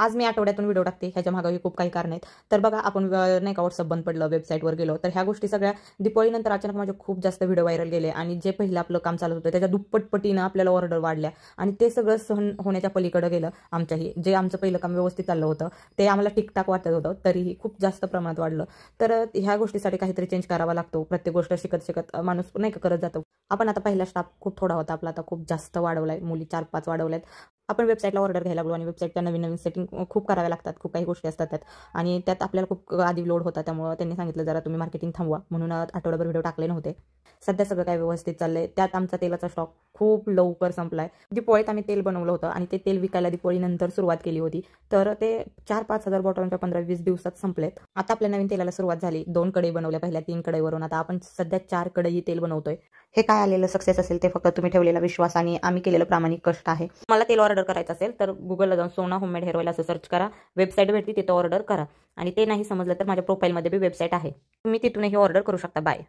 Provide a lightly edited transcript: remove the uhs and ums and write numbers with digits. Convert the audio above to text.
आज मी आठवड्यातून व्हिडिओ टाकते, ह्याच्या मागेही खूप काही कारण आहेत. तर बघा, आपण नाही का व्हॉट्सअप बंद पडलं, वेबसाईटवर गेलो, तर ह्या गोष्टी सगळ्या दिवाळीनंतर अचानक माझे खूप जास्त व्हिडिओ व्हायरल गेले आणि जे पहिलं आपलं काम चालत होतं त्याच्या दुप्पट पटीनं आपल्याला ऑर्डर वाढल्या आणि ते सगळं सहन होण्याच्या पलीकडे गेलं. आमच्याही जे आमचं पहिलं काम व्यवस्थित चाललं होतं ते आम्हाला ठीकठाक वाटत होतं, तरीही खूप जास्त प्रमाणात वाढलं. तर ह्या गोष्टीसाठी काहीतरी चेंज करावा लागतो. प्रत्येक गोष्ट शिकत शिकत माणूस नाही का करत जातो. आपण आता पहिला स्टाफ खूप थोडा होता आपला, आता खूप जास्त वाढवलाय, मुली 4-5 वाढवल्यात. आपण वेबसाईटला ऑर्डर घ्यायला लागलो आणि वेबसाईटच्या नवीन नवीन सेटिंग खूप कराव्या लागतात, खूप काही गोष्टी असतात त्यात आणि त्यात आपल्याला खूप आधी लोड होता. त्यामुळे त्यांनी सांगितलं जरा तुम्ही मार्केटिंग थांबवा, म्हणून आठवडाभर व्हिडिओ टाकले नव्हते. सध्या सगळं काय व्यवस्थित चाललंय. त्यात आमचा तेलाचा स्टॉक खूप लवकर संपलाय. दिवाळीत आम्ही तेल बनवलं होतं आणि ते तेल विकायला दिवाळीनंतर सुरुवात केली होती, तर ते 4-5 हजार बॉटलांच्या 15-20 दिवसात संपलेत. आता आपल्या नवीन तेलाला सुरुवात झाली. 2 कढई बनवल्या, पहिल्या 3 कढईवरून आता आपण सध्या 4 कढई तेल बनवतोय. हे काय आलेलं सक्सेस असेल ते फक्त तुम्ही ठेवलेला विश्वास आणि आम्ही केलेलं प्रामाणिक कष्ट आहे. मला तेल ऑर्डर करायचं असेल तर गुगलला जाऊन सोना होममेड हेअर ऑइल असं सर्च करा, वेबसाईट भेटते, तिथं ऑर्डर करा. आणि ते नाही समजलं तर माझ्या प्रोफाईलमध्ये बी वेबसाईट आहे, तुम्ही तिथूनही ऑर्डर करू शकता. बाय.